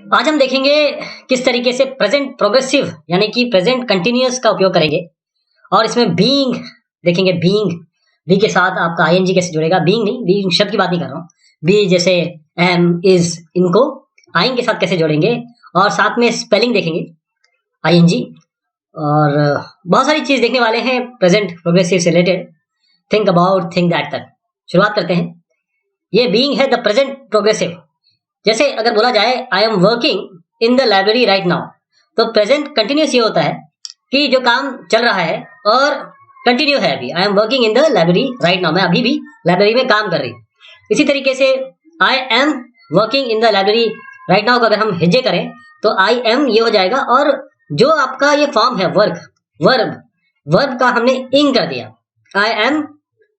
आज हम देखेंगे किस तरीके से प्रेजेंट प्रोग्रेसिव यानी कि प्रेजेंट कंटिन्यूअस का उपयोग करेंगे और इसमें बीइंग देखेंगे। बीइंग बी के साथ आपका आईएनजी कैसे जुड़ेगा। बीइंग नहीं, बीइंग शब्द की बात नहीं कर रहा हूँ। बी जैसे एम इज, इनको आइंग के साथ कैसे जोड़ेंगे और साथ में स्पेलिंग देखेंगे आईएनजी। और बहुत सारी चीज देखने वाले हैं प्रेजेंट प्रोग्रेसिव से related. Think about think that तक शुरुआत करते हैं। ये बीइंग है द प्रेजेंट प्रोग्रेसिव। जैसे अगर बोला जाए I am working in the library right now, तो प्रेजेंट कंटिन्यूस ये होता है कि जो काम चल रहा है और कंटिन्यू है। अभी I am working in the library right now, मैं अभी भी लाइब्रेरी में काम कर रही हूँ। इसी तरीके से I am working in the library right now को अगर हम हिज्जे करें तो आई एम ये हो जाएगा। और जो आपका ये फॉर्म है वर्क, वर्ब का हमने इंग कर दिया। आई एम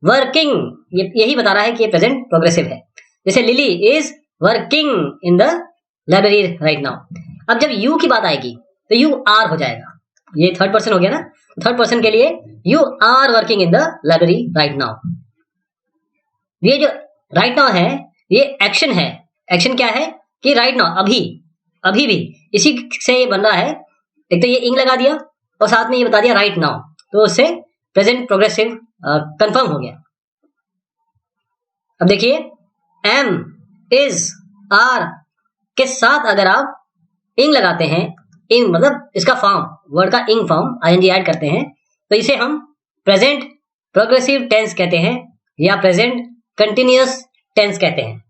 वर्किंग, ये यही बता रहा है कि ये प्रेजेंट प्रोग्रेसिव है। जैसे lily is working in the library right now. अब जब यू की बात आएगी तो यू आर हो जाएगा। ये थर्ड पर्सन हो गया ना, थर्ड पर्सन के लिए you are working in the library right now. ये जो राइट नाउ है ये एक्शन है। एक्शन क्या है कि राइट नाउ, अभी, अभी भी, इसी से ये बन रहा है। एक तो ये इंग लगा दिया और साथ में ये बता दिया राइट नाउ, तो उससे प्रेजेंट प्रोग्रेसिव कंफर्म हो गया। अब देखिए एम इज आर के साथ अगर आप इंग लगाते हैं, इंग मतलब इसका फॉर्म, वर्ड का इंग फॉर्म आईएनजी ऐड करते हैं, तो इसे हम प्रेजेंट प्रोग्रेसिव टेंस कहते हैं या प्रेजेंट कंटिन्यूअस टेंस कहते हैं।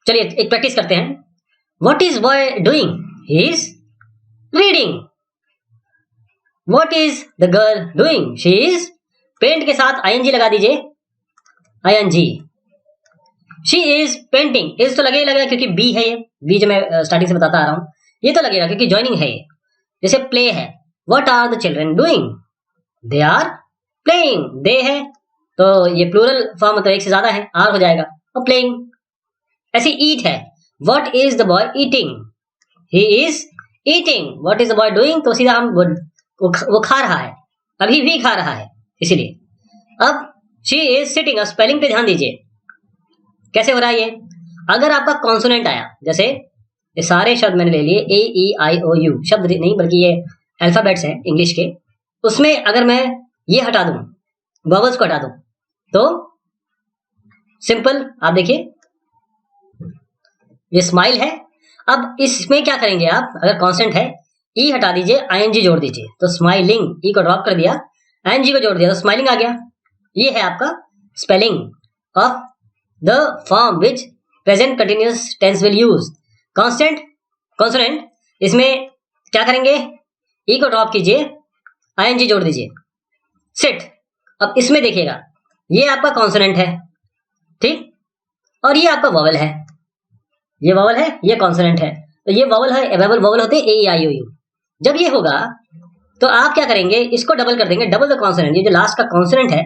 चलिए एक प्रैक्टिस करते हैं। What is boy doing? He is reading. What is the girl doing? She is, paint के साथ आईएनजी लगा दीजिए, ING. She is painting, is तो लगेगा ही लगेगा क्योंकि बी है, ये बी जो मैं स्टार्टिंग से बताता आ रहा हूं, ये तो लगेगा क्योंकि ज्वाइनिंग है ये। जैसे प्ले है, what are the children doing? They are playing. They है तो ये प्लूरल फॉर्म, मतलब एक से ज्यादा है, आर हो जाएगा और प्लेइंग। ऐसे ईट है, what is the boy eating? He is eating. What is the boy doing? तो सीधा हम वो खा रहा है, अभी भी खा रहा है, इसीलिए। अब शी इज सिटिंग, अब स्पेलिंग पे ध्यान दीजिए कैसे हो रहा है ये। अगर आपका कॉन्सोनेंट आया, जैसे ये सारे शब्द मैंने ले लिए, ए ई आई ओ यू, शब्द नहीं बल्कि ये अल्फाबेट्स हैं इंग्लिश के, उसमें अगर मैं ये हटा दूं, वॉवल्स को हटा दूं, तो सिंपल आप देखिए ये स्माइल है। अब इसमें क्या करेंगे आप, अगर कॉन्सेंट है, ई हटा दीजिए, आईएनजी जोड़ दीजिए, तो स्माइलिंग, ई को ड्रॉप कर दिया, आईएनजी को जोड़ दिया तो स्माइलिंग आ गया। ये है आपका spelling of the form which present continuous tense will use. Constant consonant, इसमें क्या करेंगे, ई को ड्रॉप कीजिए, आईएनजी जोड़ दीजिए, सिट। अब इसमें देखिएगा ये आपका कॉन्सोनेंट है, ठीक, और ये आपका वॉवल है, ये वॉवल है, ये कॉन्सोनेंट है, तो ये वॉवल है, अवेलेबल वॉवल होते हैं ए ई आई ओ यू। जब ये होगा तो आप क्या करेंगे, इसको डबल कर देंगे, डबल द कॉन्सोनेंट, ये जो लास्ट का कॉन्सोनेंट है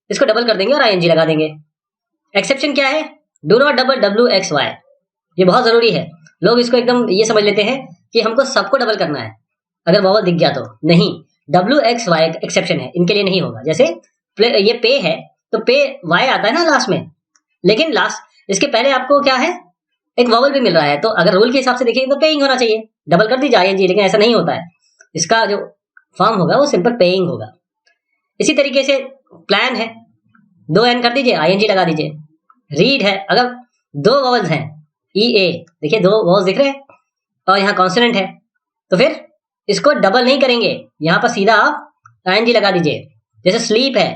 इसको डबल कर देंगे और आईएनजी लगा देंगे। एक्सेप्शन क्या है, do not double W X Y, ये बहुत जरूरी है। लोग इसको एकदम ये समझ लेते हैं कि हमको सबको डबल करना है अगर वॉवल दिख गया तो, नहीं, डब्ल्यू एक्स वाई एक्सेप्शन है, इनके लिए नहीं होगा। जैसे ये पे है तो पे वाई आता है ना लास्ट में, लेकिन लास्ट इसके पहले आपको क्या है, एक वॉवल भी मिल रहा है, तो अगर रूल के हिसाब से देखें तो पेइंग होना चाहिए, डबल कर दीजिए आईएनजी, लेकिन ऐसा नहीं होता है। इसका जो फॉर्म होगा वो सिंपल पेइंग होगा। इसी तरीके से प्लान है, दो एन कर दीजिए, आईएनजी लगा दीजिए। रीड है, अगर दो वॉवल्स हैं, ई ए, देखिए दो वॉवल्स दिख रहे हैं और यहाँ कॉन्सोनेंट है, तो फिर इसको डबल नहीं करेंगे, यहाँ पर सीधा आप आईएनजी लगा दीजिए। जैसे स्लीप है,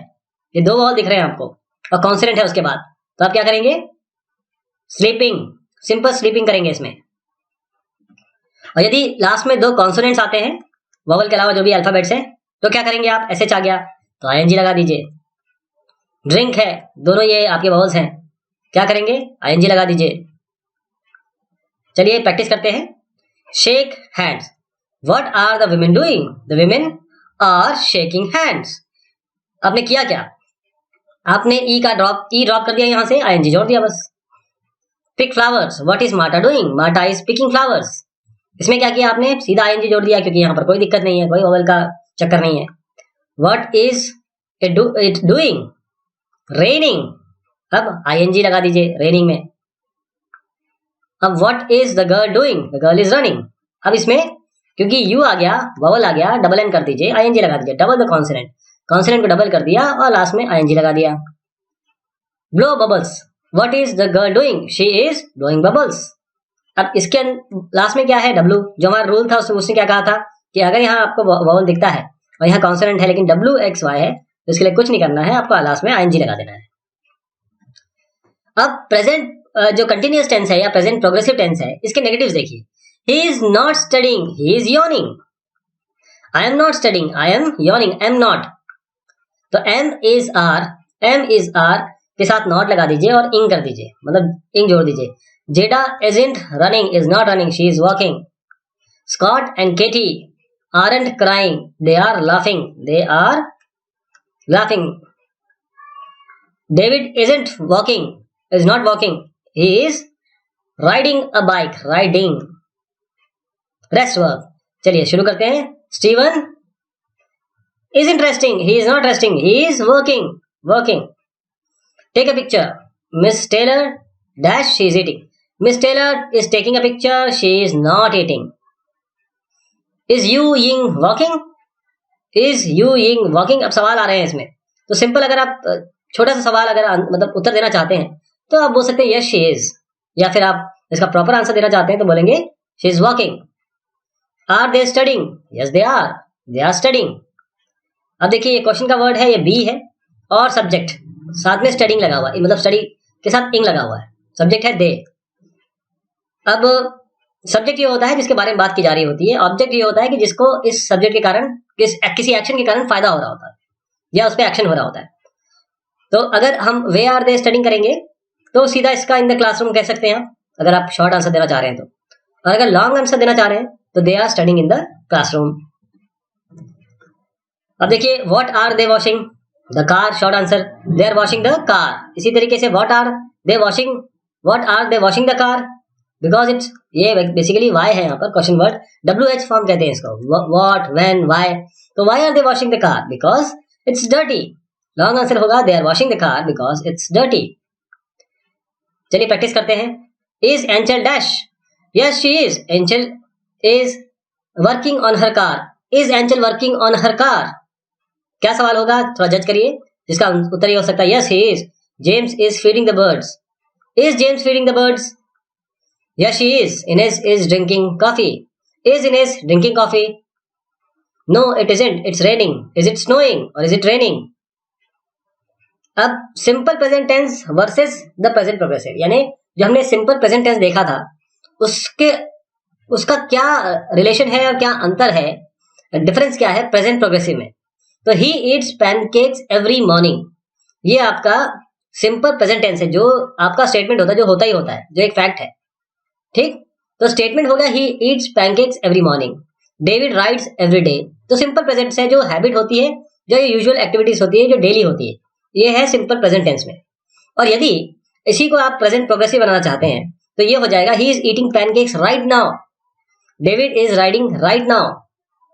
ये दो वॉवल दिख रहे हैं आपको और कॉन्सोनेंट है उसके बाद, तो आप क्या करेंगे, स्लीपिंग, सिंपल स्लीपिंग करेंगे इसमें। और यदि लास्ट में दो कॉन्सोनेंट्स आते हैं वॉवल के अलावा जो भी अल्फाबेट्स हैं, तो क्या करेंगे आप, एसएच आ गया तो आईएनजी लगा दीजिए। ड्रिंक है, दोनों ये आपके वॉवल्स हैं, क्या करेंगे, आईएनजी लगा दीजिए। चलिए प्रैक्टिस करते हैं। Shake hands, what are the women doing? The women are shaking hands. आपने किया क्या, आपने ई का ड्रॉप, ई ड्रॉप कर दिया, यहां से आईएनजी जोड़ दिया बस। Pick flowers, what is Marta doing? Marta is picking flowers. इसमें क्या किया आपने, सीधा आईएनजी जोड़ दिया क्योंकि यहां पर कोई दिक्कत नहीं है, कोई वॉवल का चक्कर नहीं है। What is it doing? Raining, अब आईएनजी लगा दीजिए रेनिंग में। अब what is the girl doing, the girl is running. अब इसमें क्योंकि यू आ गया, वॉवल आ गया, डबल एन कर दीजिए, आईएनजी लगा दीजिए, डबल द कॉन्सोनेंट, कॉन्सोनेंट को डबल कर दिया और लास्ट में आईएनजी लगा दिया। Blow bubbles, what is the girl doing, she is blowing bubbles. अब इसके लास्ट में क्या है, डब्लू, जो हमारा रूल था उसने क्या कहा था कि अगर यहाँ आपको वॉवल दिखता है और यहाँ कॉन्सोनेंट है लेकिन डब्ल्यू एक्स वाई है तो इसके लिए कुछ नहीं करना है, आपको लास्ट में आईएनजी लगा देना है। अब प्रेजेंट जो कंटिन्यूअस टेंस है या प्रेजेंट प्रोग्रेसिव टेंस है, इसके नेगेटिव्स देखिए। He is not studying, he is yawning. I am not studying, I am yawning, am not. तो एम इज आर के साथ नॉट लगा दीजिए और इंग कर दीजिए, मतलब इंग जोड़ दीजिए। जेडा isn't running, is not running, she is walking. Scott and Katie aren't crying, they are laughing, they are laughing. David isn't walking, is not walking, he is riding a bike, riding. Rest verb. चलिए शुरू करते हैं। Steven isn't resting, he is not resting, he is working, working. Take a picture. Miss Taylor dash, she is eating. Miss Taylor is taking a picture, she is not eating. Is Yu Ying walking? Is Yu Ying walking? अब सवाल आ रहे हैं इसमें, तो simple अगर आप छोटा सा सवाल अगर मतलब उत्तर देना चाहते हैं तो आप बोल सकते हैं yes she is, या फिर आप इसका प्रॉपर आंसर देना चाहते हैं तो बोलेंगे she is walking. Are they studying? Yes they are, they are studying. अब देखिए ये क्वेश्चन का वर्ड है, ये बी है और सब्जेक्ट साथ में स्टडिंग लगा हुआ है, मतलब स्टडी के साथ इंग लगा हुआ है, सब्जेक्ट है दे। अब सब्जेक्ट ये होता है जिसके बारे में बात की जा रही होती है, ऑब्जेक्ट ये होता है कि जिसको इस सब्जेक्ट के कारण किसी एक्शन के कारण फायदा हो रहा होता है या उस पर एक्शन हो रहा होता है। तो अगर हम वे आर दे स्टडिंग करेंगे तो सीधा इसका इन द क्लासरूम कह सकते हैं, अगर आप शॉर्ट आंसर देना चाह रहे हैं तो। और अगर लॉन्ग आंसर देना चाह रहे हैं तो they are studying in the classroom. अब देखिए what are they washing the car, short answer they are washing the car. इसी तरीके से what are they washing the car, because it's, ये बेसिकली वाई है यहाँ पर क्वेश्चन वर्ड, WH फॉर्म कहते हैं इसको, व्हाट, व्हेन, वाई। तो why are they washing the car, because it's dirty. Long answer होगा they are washing the car because it's dirty. चलिए प्रैक्टिस करते हैं। Is Anchal dash, yes she is, Anchal is working on her car, is Anchal working on her car. क्या सवाल होगा थोड़ा जज करिए, जिसका उत्तर ये हो सकता है yes he is, James is feeding the birds, is James feeding the birds, yes she is, Ines is drinking coffee, is Ines drinking coffee, no it isn't, it's raining, is it snowing or is it raining। अब simple present tense versus the present progressive, यानी जो हमने simple present tense देखा था उसका क्या relation है और क्या अंतर है, डिफरेंस क्या है प्रेजेंट प्रोग्रेसिव में। तो he eats pancakes every morning, ये आपका सिंपल प्रेजेंट टेंस है, जो आपका स्टेटमेंट होता है, जो होता ही होता है, जो एक फैक्ट है, ठीक। तो स्टेटमेंट हो गया he eats pancakes every morning, David rides every day. तो सिंपल प्रेजेंट से जो हैबिट होती है, जो यूजुअल एक्टिविटीज होती है, जो डेली होती है, ये है सिंपल प्रेजेंट टेंस में। और यदि इसी को आप प्रेजेंट प्रोग्रेसिव बनाना चाहते हैं तो ये हो जाएगा he is eating pancakes right now, David is riding right now.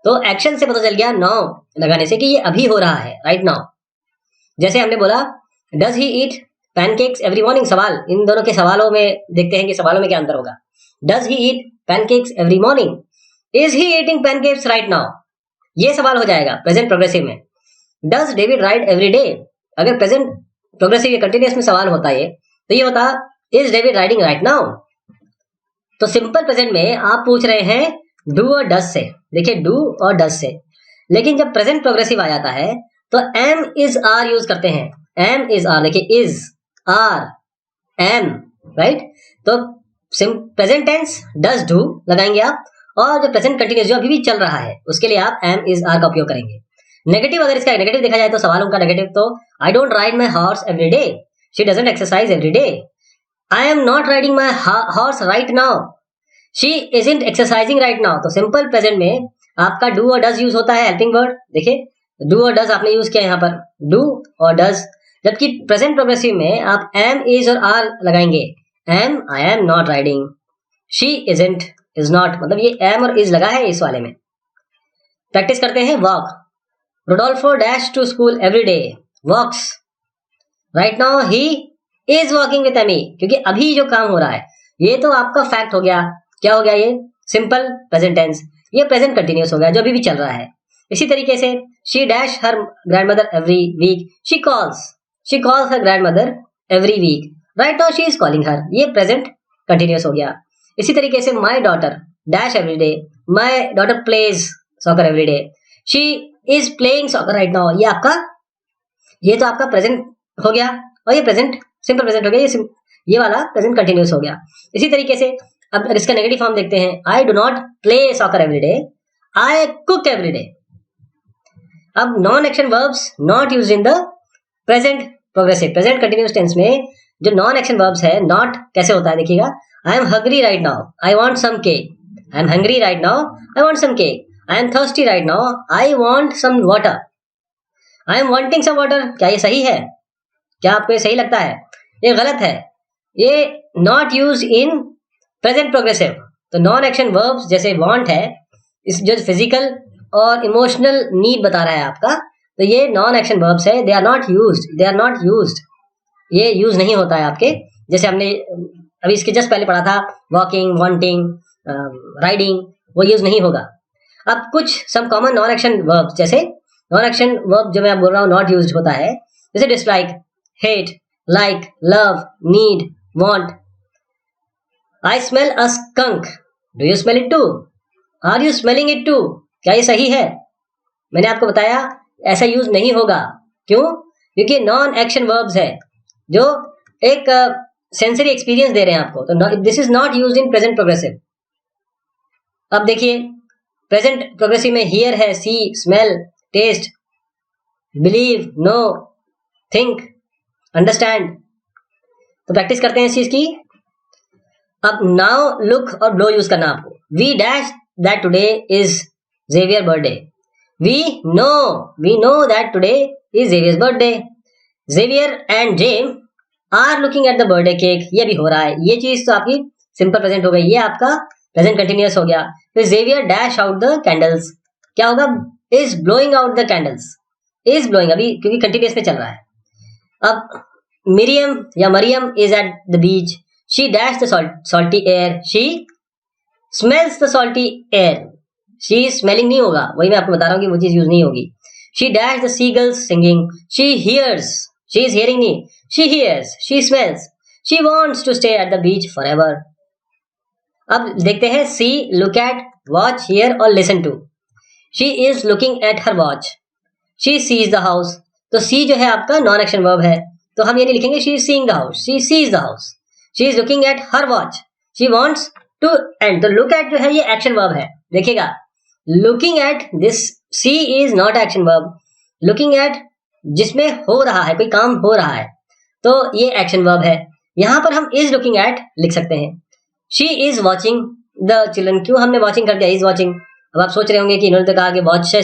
तो एक्शन से पता चल गया नाउ लगाने से कि ये अभी हो रहा है, राइट नाउ। जैसे हमने बोला does he eat pancakes every morning, सवाल, इन दोनों के सवालों में देखते हैं कि सवालों में क्या अंतर होगा। Does he eat pancakes every morning, is he eating pancakes right now, ये सवाल हो जाएगा प्रेजेंट प्रोग्रेसिव में। Does David ride every day, अगर प्रेजेंट प्रोग्रेसिव कंटिन्यूअस में सवाल होता है तो ये होता is David riding right now. तो सिंपल प्रेजेंट में आप पूछ रहे हैं डू और डज से, देखिए डू और डज से, लेकिन जब प्रेजेंट प्रोग्रेसिव आ जाता है तो एम इज आर यूज करते हैं, एम इज आर, देखिए इज आर एम, राइट। तो प्रेजेंट टेंस डज डू लगाएंगे आप, और जो प्रेजेंट कंटिन्यूअस जो अभी भी चल रहा है उसके लिए आप एम इज आर का उपयोग करेंगे। नेगेटिव, अगर इसका नेगेटिव देखा जाए तो सवालों का नेगेटिव, तो I don't ride my horse every day, she doesn't exercise every day, I am not riding my horse right now, she isn't exercising right now. तो सिंपल प्रेजेंट में आपका डू और डज यूज होता है, helping word, देखिए do और does आपने use किया यहाँ पर, डू और डज। जबकि प्रेजेंट प्रोग्रेसिव में आप एम इज और आर लगाएंगे, am I am not riding, she isn't is not, मतलब ये एम और इज लगा है इस वाले में। प्रैक्टिस करते हैं। Walk, Rodolfo dash to school every day, walks, right now he is walking with Amy, क्योंकि अभी जो काम हो रहा है ये तो आपका फैक्ट हो गया। क्या हो गया ये? Simple present tense. ये प्रेजेंट कंटिन्यूअस हो गया जो अभी भी चल रहा है। इसी तरीके से she dash her grandmother every week, she calls her grandmother every week, right now she is calling her, ये प्रेजेंट कंटिन्यूअस हो गया। इसी तरीके से my daughter dash every day, my daughter plays soccer every day, she is playing soccer right now, ये तो आपका present हो गया और ये प्रेजेंट सिंपल प्रेजेंट हो गया, ये वाला प्रेजेंट कंटिन्यूअस हो गया। इसी तरीके से अब इसका नेगेटिव फॉर्म देखते हैं। I do not play soccer every day, I cook every day. अब non action verbs not used in the present progressive, present continuous tense में जो नॉन एक्शन वर्ब्स है, नॉट कैसे होता है देखिएगा। I am hungry right now, I want some cake, I am hungry right now, I want some cake, I am thirsty right now, I want some water, I am wanting some water. क्या ये सही है? क्या आपको ये सही लगता है? ये गलत है, ये not use in present progressive. तो नॉन एक्शन वर्ब्स जैसे वांट है, इस जो फिजिकल और इमोशनल नीड बता रहा है आपका, तो ये नॉन एक्शन वर्ब्स है, दे आर नॉट यूज्ड, ये यूज नहीं होता है आपके। जैसे हमने अभी इसके जस्ट पहले पढ़ा था, वॉकिंग, वांटिंग, राइडिंग, वो यूज नहीं होगा। अब कुछ some common non action verbs, जैसे नॉन एक्शन वर्ब जो मैं बोल रहा हूँ नॉट यूज्ड होता है, जैसे dislike, hate, like, love, need, want. I smell a skunk, do you smell it too, are you smelling it too. क्या ये सही है? मैंने आपको बताया ऐसा यूज नहीं होगा। क्यों? क्योंकि नॉन एक्शन वर्ब्स है जो एक सेंसरी एक्सपीरियंस दे रहे हैं आपको, तो this is not used in present progressive. अब देखिए प्रेजेंट प्रोग्रेसिव में हियर है, see, smell, taste, believe, know, think, understand. तो प्रैक्टिस करते हैं इस चीज की। अब नाउ, लुक और ब्लो यूज करना आपको। We dash that today is Xavier birthday, we know that today is Xavier's birthday, Xavier and Jem are looking at the birthday cake. ये भी हो रहा है, ये चीज तो आपकी सिंपल प्रेजेंट हो गई, ये आपका प्रेजेंट कंटिन्यूअस हो गया। फिर Xavier dash out the candles, क्या होगा? Is blowing out the candles, is blowing अभी क्योंकि कंटिन्यूअस में चल रहा है। अब मिरियम या Mariam is at the beach, she dash the salty air, she smells the salty air. She smelling नहीं होगा, वही मैं आपको बता रहा हूँ कि वो चीज यूज नहीं होगी। She dash the seagulls singing, she hears, she is hearing नहीं, she hears, she smells, she wants to stay at the beach forever. अब देखते हैं see, look at, watch, hear और listen to. She is looking at her watch, she sees the house. तो see जो है आपका non action verb है, तो हम ये नहीं लिखेंगे she is seeing the house, she sees the house. She is looking at her watch, she wants to and. तो लुक एट जो है ये एक्शन वर्ब है, देखिएगा। Looking at, this see is not action verb. Looking at जिसमें हो रहा है, कोई काम हो रहा है, तो ये एक्शन वर्ब है। यहां पर हम इज लुकिंग एट लिख सकते हैं। She is watching the children, क्यों हमने वॉचिंग कर दिया, इज वॉचिंग। अब आप सोच रहे होंगे कि इन्होंने तो कहा कि वॉच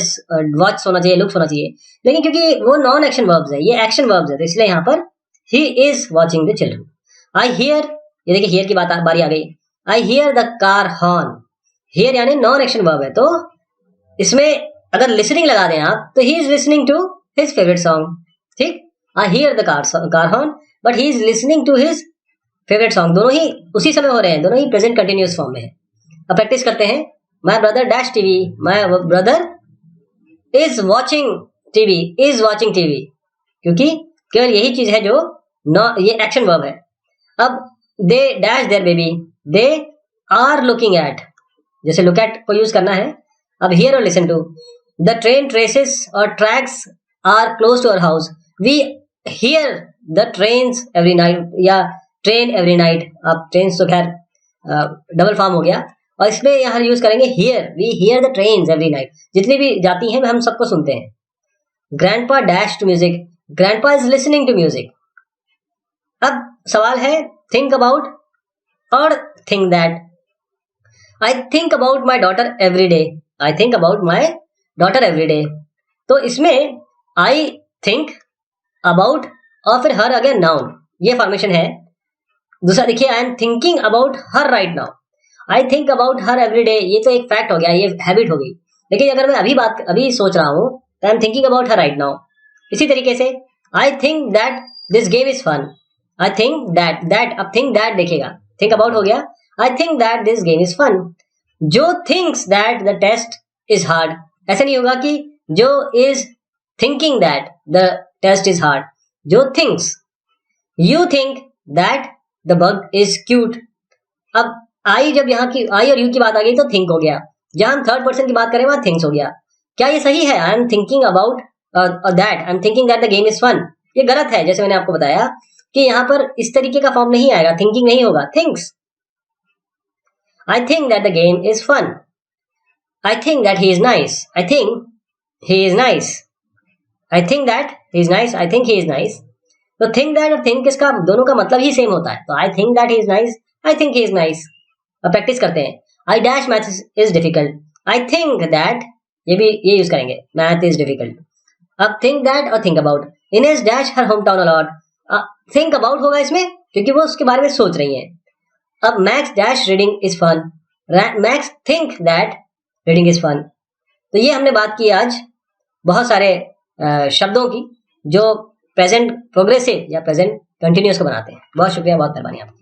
होना चाहिए, लुक्स होना चाहिए, लेकिन क्योंकि वो नॉन एक्शन वर्ब्स है, ये एक्शन वर्ब्स है, तो इसलिए यहाँ पर he is watching the children. I hear, ये देखिए हियर की बारी आ गई। I hear the car horn, hear यानी नॉन एक्शन वर्ब है, तो इसमें अगर लिसनिंग लगा दें आप, तो he is listening to his favourite song, ठीक। I hear the car horn, but he is listening to his favourite song, दोनों ही उसी समय हो रहे हैं, दोनों ही प्रेजेंट कंटिन्यूअस फॉर्म में है। अब प्रैक्टिस करते हैं। My brother dash TV, my brother is watching TV, is watching TV, क्योंकि केवल यही चीज है जो ये एक्शन वर्ब है। अब they dash their baby, they are looking at, जैसे लुक एट को यूज करना है। अब हियर और listen to. The train traces और tracks are close to our house, we hear the trains every night, या ट्रेन एवरी नाइट। अब ट्रेन तो खैर डबल फॉर्म हो गया, और इसमें यहाँ यूज करेंगे here, we hear the trains every night, जितनी भी जाती हैं हम सबको सुनते हैं। Grandpa dash to music, grandpa is listening to music. अब सवाल है थिंक अबाउट और think that. I think about my daughter every day, I think about my daughter every day. तो इसमें आई थिंक अबाउट और फिर हर अगेन नाउन, ये फॉर्मेशन है। दूसरा देखिए, I am thinking about her right now, I think about her every day, ये तो एक फैक्ट हो गया, ये हैबिट हो गई। लेकिन अगर मैं अभी सोच रहा हूं, तो I am thinking about her right now. इसी तरीके से I think that this game is fun, I think that, अब थिंक दैट देखिएगा, थिंक अबाउट हो गया, I think that this game is fun. Joe thinks that the test is hard, ऐसा नहीं होगा कि Joe is thinking that the test is hard, Joe thinks, you think that the bug is cute. अब I, जब यहाँ की आई और you की बात आ गई तो थिंक हो गया, जहां हम थर्ड पर्सन की बात करें वहां थिंक्स हो गया। क्या ये सही है? I am thinking about that, I am thinking that the game is fun, ये गलत है। जैसे मैंने आपको बताया कि यहाँ पर इस तरीके का फॉर्म नहीं आएगा, थिंकिंग नहीं होगा, thinks. I think that the game is fun, I think that he is nice, I think he is nice, I think that he is nice, I think he is nice. तो think that और think, इसका दोनों का मतलब ही same होता है। तो I think that he is nice, I think he is nice. अब प्रैक्टिस करते हैं। I dash math is difficult, I think that, ये यूज करेंगे, मैथ इज डिफिकल्ट। अब थिंक दैट और think about, Inez dash her home town a lot, think about होगा इसमें क्योंकि वो उसके बारे में सोच रही है। अब Max dash reading is fun, Max think that reading is fun. तो ये हमने बात की आज बहुत सारे शब्दों की जो प्रेजेंट प्रोग्रेसिव या प्रेजेंट कंटिन्यूअस को बनाते हैं। बहुत शुक्रिया, बहुत मेहरबानी आपका।